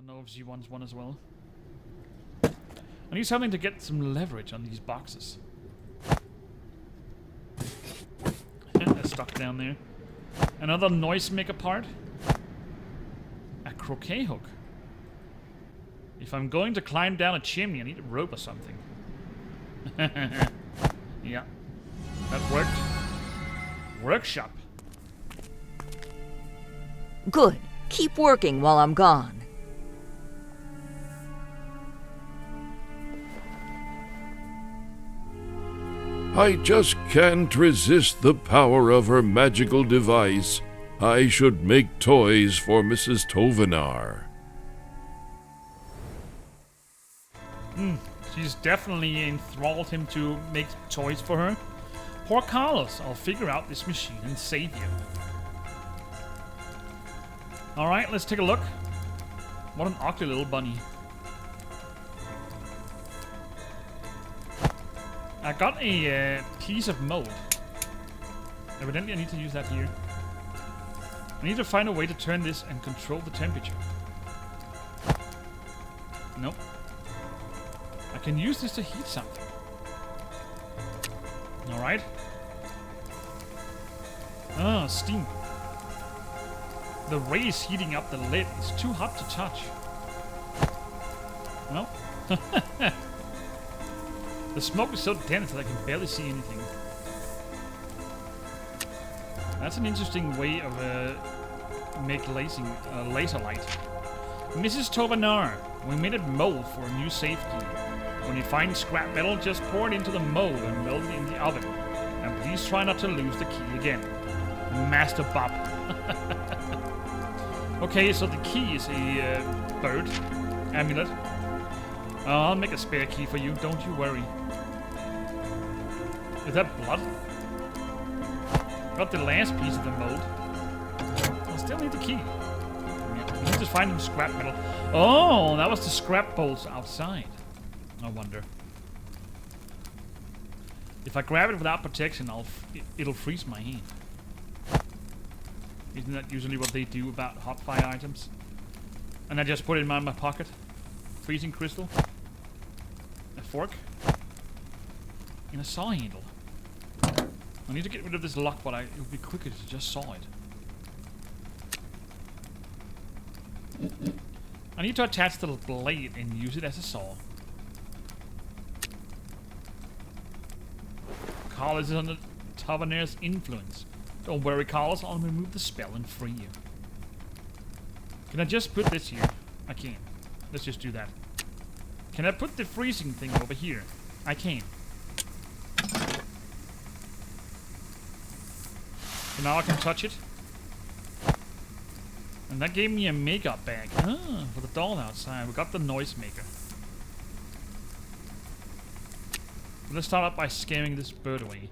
don't know if she wants one as well. I need something to get some leverage on these boxes. They're stuck down there. Another noisemaker part. A croquet hook. If I'm going to climb down a chimney, I need a rope or something. Yeah. That worked. Workshop. Good. Keep working while I'm gone. I just can't resist the power of her magical device. I should make toys for Mrs. Tovenar. She's definitely enthralled him to make toys for her. Poor Carlos, I'll figure out this machine and save you. Alright, let's take a look. What an ugly little bunny. I got a piece of mold. Evidently I need to use that here. I need to find a way to turn this and control the temperature. Nope. I can use this to heat something. Alright. Ah, steam. The rays heating up the lid is too hot to touch. Well. The smoke is so dense that I can barely see anything. That's an interesting way of make laser light. Mrs. Tovenar, we made a mold for a new safe key. When you find scrap metal, just pour it into the mold and melt it in the oven. And please try not to lose the key again. Master Bob. Okay, so the key is a bird amulet. I'll make a spare key for you, don't you worry. Is that blood? Got the last piece of the mold. I still need the key. Yeah, we need to find some scrap metal. Oh, that was the scrap bolts outside. I wonder. If I grab it without protection, it'll freeze my hand. Isn't that usually what they do about hot fire items? And I just put it in my pocket. Freezing crystal. A fork. And a saw handle. I need to get rid of this lock, but it would be quicker to just saw it. I need to attach the blade and use it as a saw. Carlos is under Taverner's influence. Don't worry, Carlos, I'll remove the spell and free you. Can I just put this here? I can. Let's just do that. Can I put the freezing thing over here? I can. So now I can touch it. And that gave me a makeup bag. Ah, for the doll outside. We got the noisemaker. Let's start out by scaring this bird away.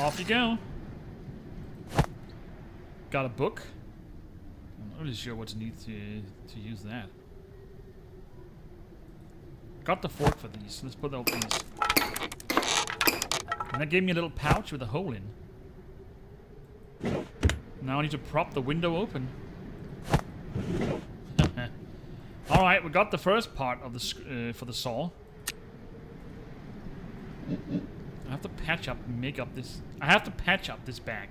Off you go. Got a book. I'm not really sure what to need to use that. Got the fork for these. Let's put these. And that gave me a little pouch with a hole in. Now I need to prop the window open. Alright, we got the first part of the for the saw. I have to patch up and make up this. I have to patch up this bag.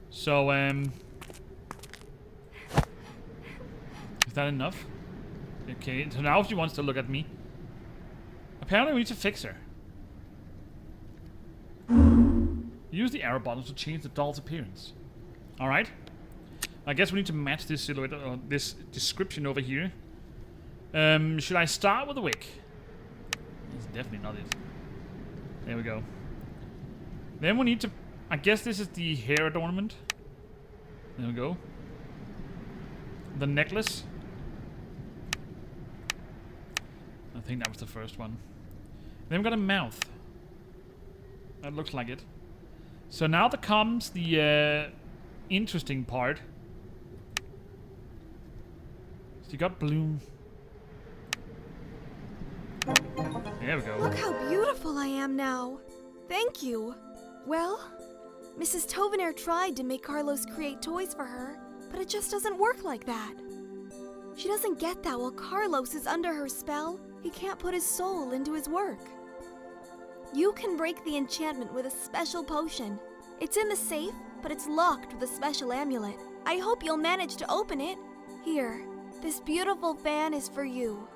So, is that enough? Okay, so now she wants to look at me. Apparently we need to fix her. Use the arrow buttons to change the doll's appearance. Alright. I guess we need to match this silhouette or this description over here. Should I start with a wig? That's definitely not it. There we go. Then we need to... I guess this is the hair adornment. There we go. The necklace. I think that was the first one. Then we got a mouth. That looks like it. So now there comes the interesting part. So you got bloom. There we go. Look how beautiful I am now. Thank you. Well, Mrs. Tovenair tried to make Carlos create toys for her, but it just doesn't work like that. She doesn't get that while Carlos is under her spell, he can't put his soul into his work. You can break the enchantment with a special potion. It's in the safe, but it's locked with a special amulet. I hope you'll manage to open it. Here, this beautiful fan is for you.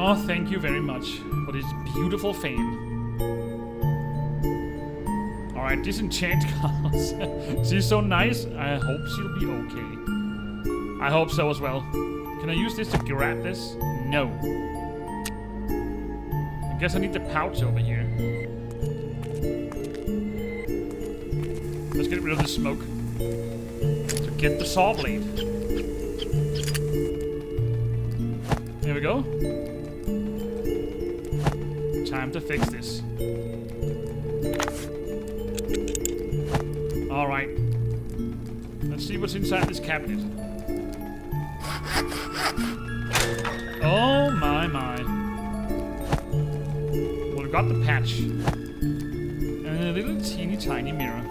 Oh, thank you very much for this beautiful fan. Alright, disenchant Carlos. She's so nice. I hope she'll be okay. I hope so as well. Can I use this to grab this? No. I guess I need the pouch over here. Let's get rid of the smoke. To get the saw blade. There we go. Time to fix this. Alright. Let's see what's inside this cabinet. Oh my. Well, we've got the patch. And a little teeny tiny mirror.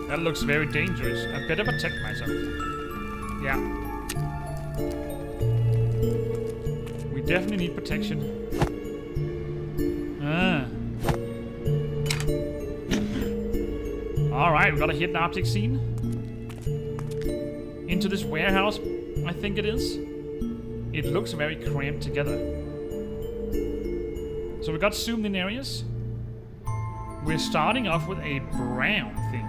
That looks very dangerous. I better protect myself. Yeah. We definitely need protection. Alright, we got a hidden object scene. Into this warehouse, I think it is. It looks very cramped together. So we got zoomed in areas. We're starting off with a brown thing.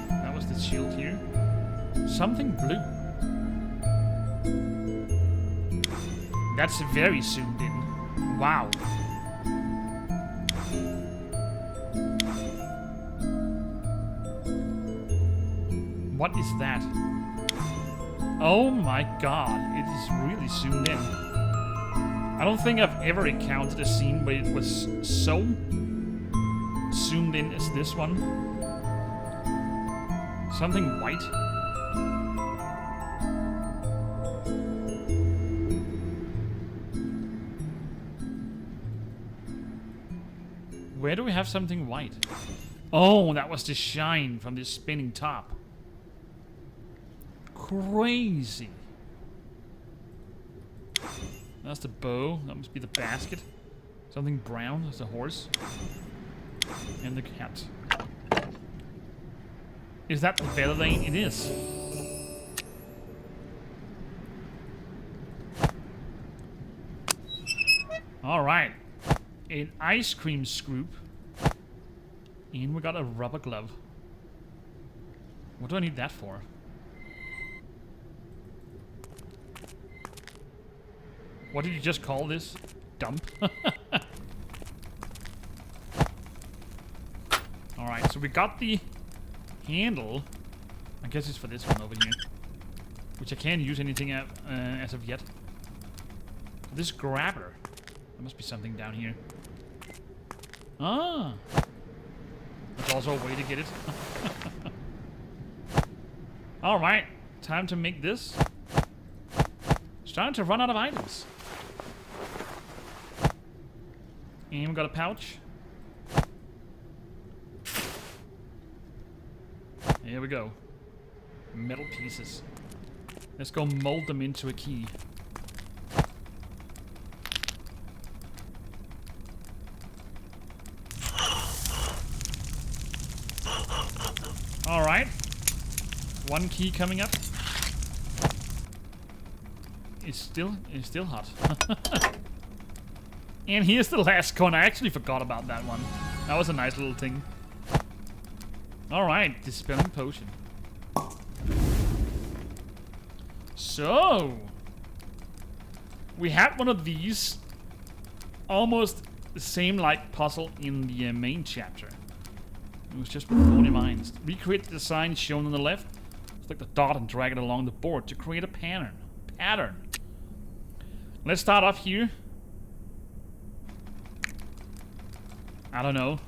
That was the shield here. Something blue. That's very zoomed in. Wow. What is that? Oh my god, it is really zoomed in. I don't think I've ever encountered a scene where it was so zoomed in as this one. Something white. Where do we have something white? Oh, that was the shine from this spinning top. Crazy. That's the bow. That must be the basket. Something brown. That's the horse. And the cat. Is that the Verlaine? It is. Alright. An ice cream scoop. And we got a rubber glove. What do I need that for? What did you just call this? Dump? Alright, so we got the handle. I guess it's for this one over here. Which I can't use anything as of yet. This grabber. There must be something down here. Ah! There's also a way to get it. Alright, time to make this. Starting to run out of items. And we got a pouch. Here we go. Metal pieces. Let's go mold them into a key. Alright. One key coming up. It's still hot. And here's the last coin. I actually forgot about that one. That was a nice little thing. Alright, dispelling potion. So we had one of these almost the same like puzzle in the main chapter. It was just with 40 mines. Recreate the design shown on the left. Select the dot and drag it along the board to create a pattern. Let's start off here. I don't know.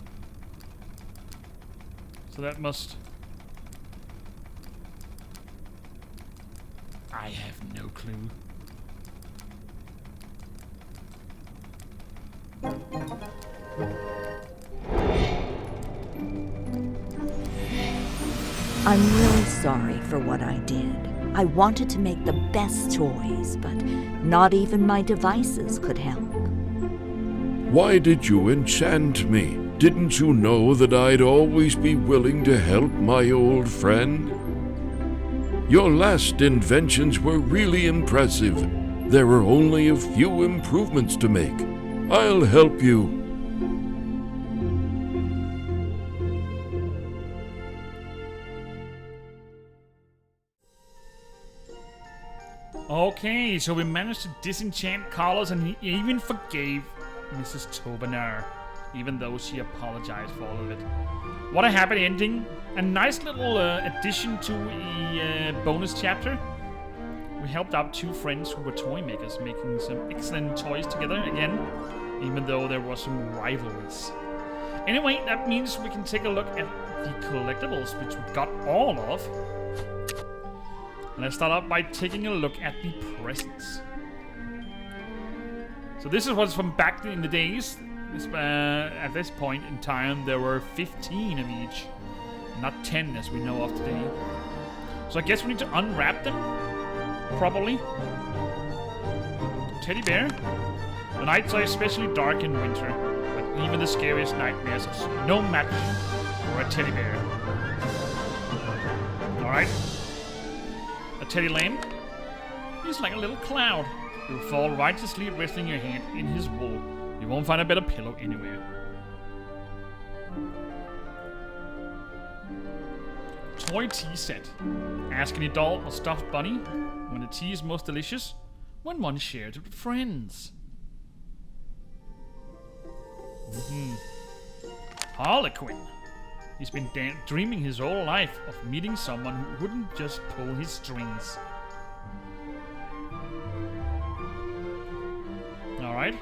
So that must... I have no clue. I'm really sorry for what I did. I wanted to make the best toys, but not even my devices could help. Why did you enchant me? Didn't you know that I'd always be willing to help my old friend? Your last inventions were really impressive. There were only a few improvements to make. I'll help you. Okay, so we managed to disenchant Carlos, and he even forgave Mrs. Toberner, even though she apologized for all of it. What a happy ending. A nice little addition to a bonus chapter. We helped out two friends who were toy makers, making some excellent toys together again, even though there was some rivalries. Anyway, that means we can take a look at the collectibles, which we got all of. Let's start out by taking a look at the presents. So this is what's from back in the days. At this point in time, there were 15 of each, not 10 as we know of today. So I guess we need to unwrap them, probably. Teddy bear. The nights are especially dark in winter, but even the scariest nightmares are no match for a teddy bear. Alright. A teddy lamb. He's like a little cloud. He'll fall right to sleep resting your hand in his wool. You won't find a better pillow anywhere. Toy tea set. Ask any doll or stuffed bunny when the tea is most delicious, when one shared it with friends. Harlequin. He's been dreaming his whole life of meeting someone who wouldn't just pull his strings. Alright.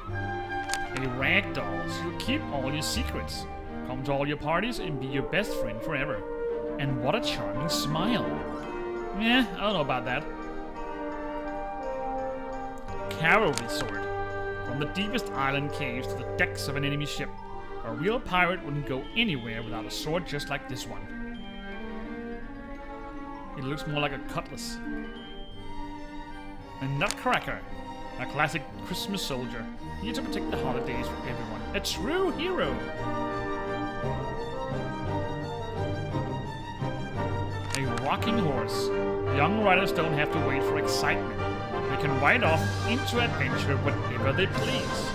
A rag doll, so you'll keep all your secrets. Come to all your parties and be your best friend forever. And what a charming smile. Yeah, I don't know about that. Cavalry sword. From the deepest island caves to the decks of an enemy ship. A real pirate wouldn't go anywhere without a sword just like this one. It looks more like a cutlass. A nutcracker. A classic Christmas soldier. Here to protect the holidays for everyone. A true hero. A rocking horse. Young riders don't have to wait for excitement. They can ride off into adventure whenever they please.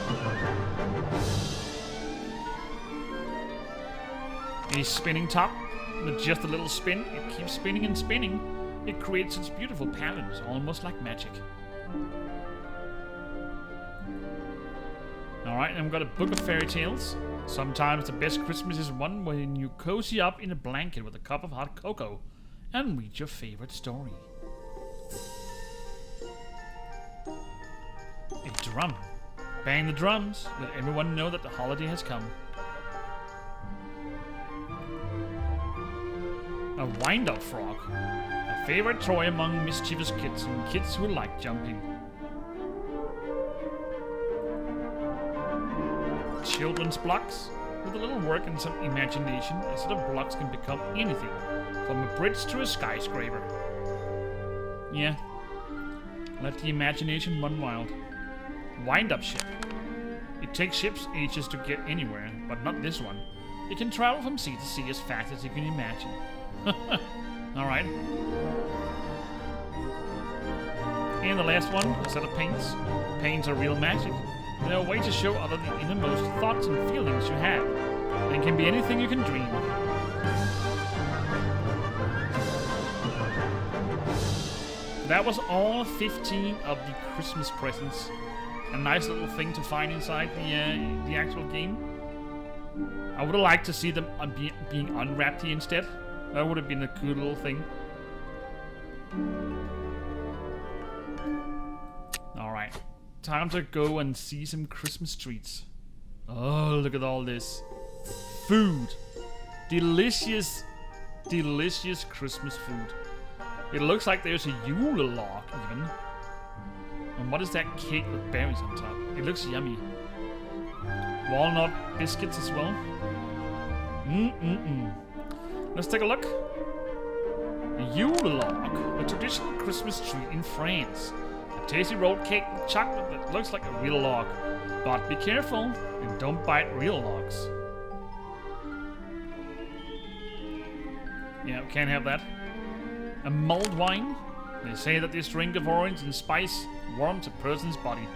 A spinning top. With just a little spin, it keeps spinning and spinning. It creates its beautiful patterns, almost like magic. Alright, and we've got a book of fairy tales. Sometimes the best Christmas is one when you cozy up in a blanket with a cup of hot cocoa and read your favorite story. A drum. Bang the drums. Let everyone know that the holiday has come. A wind-up frog. A favorite toy among mischievous kids and kids who like jumping. Children's blocks. With a little work and some imagination, a set of blocks can become anything, from a bridge to a skyscraper. Yeah. Let the imagination run wild. Wind-up ship. It takes ships ages to get anywhere, but not this one. It can travel from sea to sea as fast as you can imagine. Alright. And the last one, a set of paints. Paints are real magic. They're a way to show others the innermost thoughts and feelings you have. And can be anything you can dream. That was all 15 of the Christmas presents. A nice little thing to find inside the actual game. I would have liked to see them being unwrapped here instead. That would have been a cool little thing. Alright. Time to go and see some Christmas treats. Oh, look at all this. Food. Delicious, delicious Christmas food. It looks like there's a Yule log even. And what is that cake with berries on top? It looks yummy. Walnut biscuits as well. Let's take a look. Yule log, a traditional Christmas treat in France. A tasty rolled cake with chocolate that looks like a real log. But be careful and don't bite real logs. Yeah, we can't have that. A mulled wine. They say that this drink of orange and spice warms a person's body,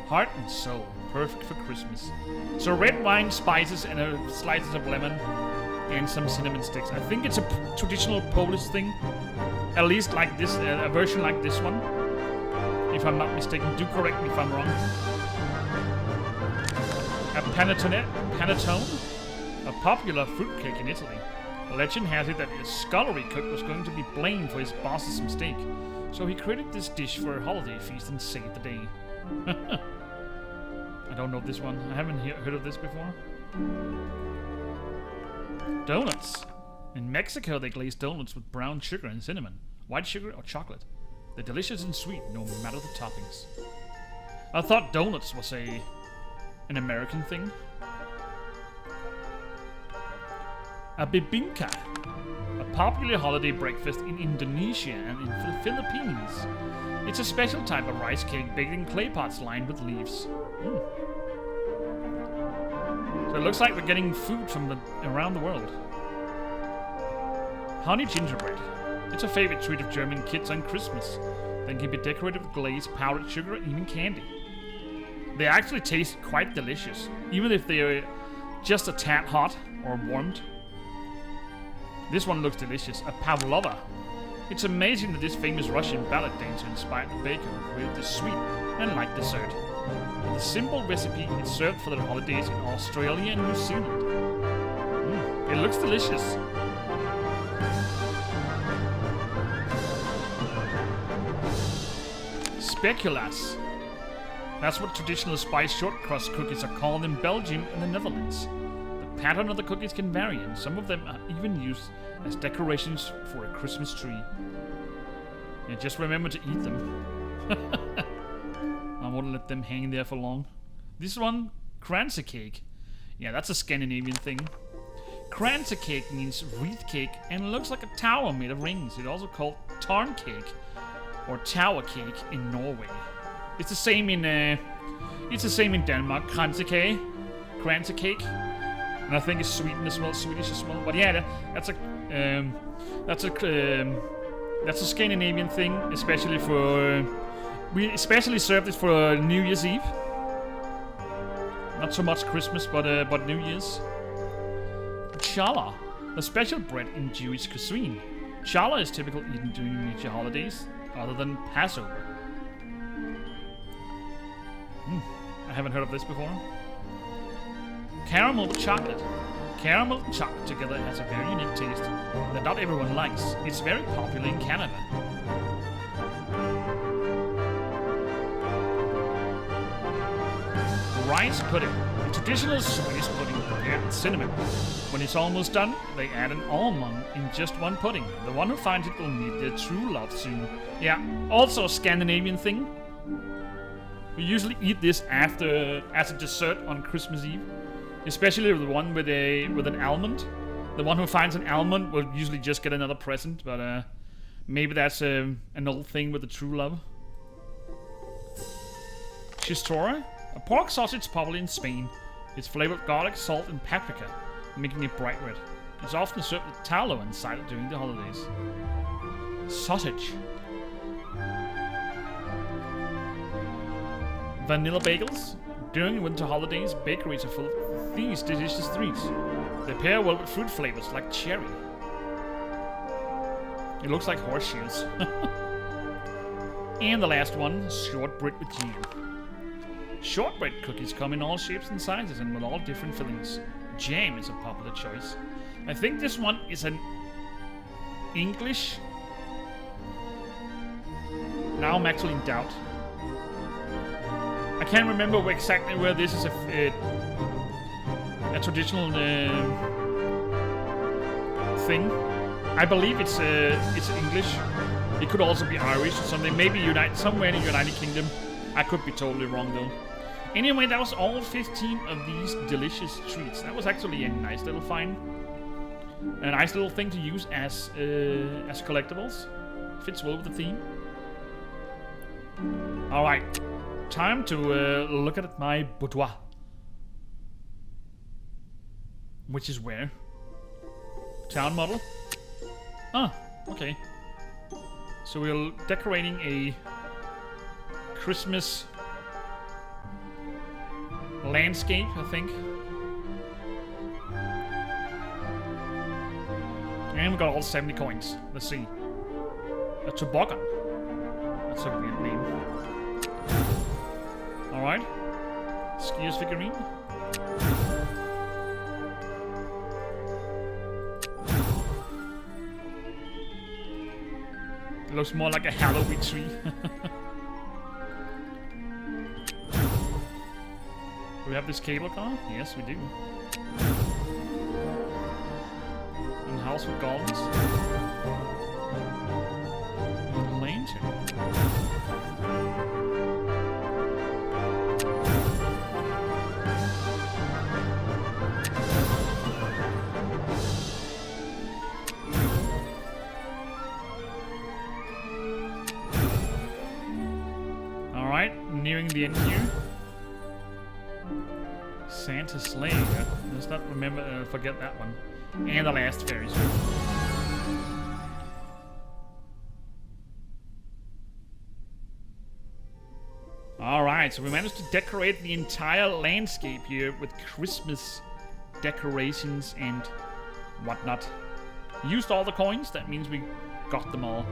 heart and soul. Perfect for Christmas. So red wine, spices, and slices of lemon, and some cinnamon sticks. I think it's a traditional Polish thing. At least like this, a version like this one. If I'm not mistaken, do correct me if I'm wrong. A panettone, a popular fruitcake in Italy. Legend has it that a scullery cook was going to be blamed for his boss's mistake, so he created this dish for a holiday feast and saved the day. I don't know this one. I haven't heard of this before. Donuts. In Mexico, they glaze donuts with brown sugar and cinnamon, white sugar or chocolate. They're delicious and sweet, no matter the toppings. I thought donuts was an American thing. A bibingka, a popular holiday breakfast in Indonesia and in the Philippines. It's a special type of rice cake baked in clay pots lined with leaves. So it looks like we're getting food from around the world. Honey gingerbread. It's a favorite treat of German kids on Christmas. They can be decorated with glaze, powdered sugar, and even candy. They actually taste quite delicious, even if they are just a tad hot or warmed. This one looks delicious, a pavlova. It's amazing that this famous Russian ballet dancer inspired the baker who created this sweet and light dessert. With a simple recipe, it's served for the holidays in Australia and New Zealand. It looks delicious. Speculas. That's what traditional spice short crust cookies are called in Belgium and the Netherlands. The pattern of the cookies can vary, and some of them are even used as decorations for a Christmas tree. Yeah, just remember to eat them. I won't let them hang there for long. This one, kranse cake. Yeah, that's a Scandinavian thing. Kranse cake means wreath cake and looks like a tower made of rings. It's also called tarn cake or tower cake in Norway. It's the same in Denmark. Kranse cake. And I think it's Sweden as well, Swedish as well. But yeah, that's a Scandinavian thing, especially for we especially served it for New Year's Eve. Not so much Christmas, but New Year's. Challah, a special bread in Jewish cuisine. Challah is typically eaten during major holidays, other than Passover. I haven't heard of this before. Caramel with chocolate. Caramel and chocolate together has a very unique taste that not everyone likes. It's very popular in Canada. Rice pudding. A traditional Swedish pudding prepared with cinnamon. When it's almost done, they add an almond in just one pudding. The one who finds it will meet their true love soon. Yeah, also a Scandinavian thing. We usually eat this as a dessert on Christmas Eve. Especially the one with an almond. The one who finds an almond will usually just get another present, but maybe that's an old thing with the true love. Chistorra, a pork sausage popular in Spain. It's flavored with garlic, salt, and paprika, making it bright red. It's often served with tallow inside it during the holidays. Sausage. Vanilla bagels. During winter holidays, bakeries are full of these delicious treats. They pair well with fruit flavors like cherry. It looks like horseshoes. And the last one, shortbread with jam. Shortbread cookies come in all shapes and sizes and with all different fillings. Jam is a popular choice. I think this one is an English. Now I'm actually in doubt. I can't remember exactly where this is a traditional thing. I believe it's English. It could also be Irish or something. Maybe somewhere in the United Kingdom. I could be totally wrong though. Anyway, that was all 15 of these delicious treats. That was actually a nice little find. A nice little thing to use as collectibles. Fits well with the theme. All right, time to look at my boudoir, which is where town model. Ah, okay. So we're decorating a Christmas landscape, I think. And we got all 70 coins. Let's see. A toboggan. That's a weird name. Alright. Skiers figurine. It looks more like a Halloween tree. Do we have this cable car? Yes, we do. And house with gardens. And a lantern. Alright, nearing the end here. Santa's sleigh. Let's not forget that one. And the last Ferris wheel. Alright, so we managed to decorate the entire landscape here with Christmas decorations and whatnot. Used all the coins, that means we got them all.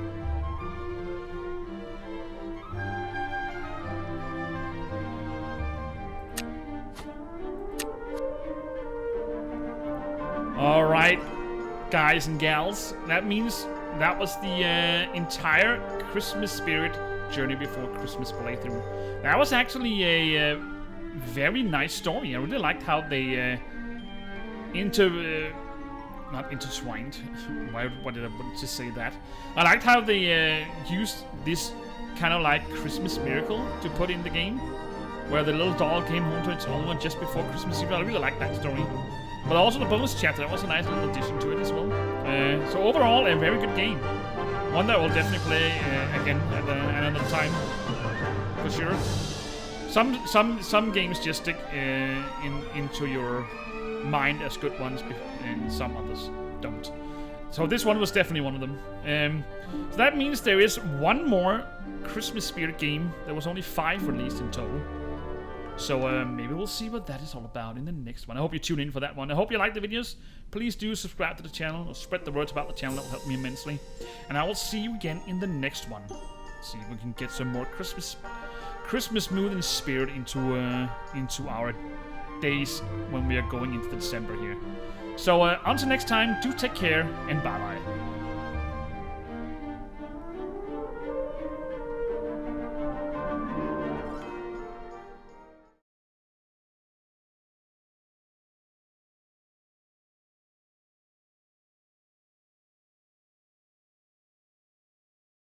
Alright, guys and gals, that means that was the entire Christmas spirit Journey Before Christmas playthrough. That was actually a very nice story. I really liked how they not intertwined. Why did I just say that? I liked how they used this kind of like Christmas miracle to put in the game, where the little doll came home to its owner just before Christmas Eve. I really liked that story. But also the bonus chapter, that was a nice little addition to it as well. So overall, a very good game. One that I will definitely play again at another time, for sure. Some games just stick into your mind as good ones, and some others don't. So this one was definitely one of them. So that means there is one more Christmas spirit game. There was only 5 released in total. So maybe we'll see what that is all about in the next one. I hope you tune in for that one. I hope you like the videos. Please do subscribe to the channel or spread the words about the channel. That will help me immensely. And I will see you again in the next one. See if we can get some more Christmas mood and spirit into our days when we are going into December here. So until next time, do take care and bye bye.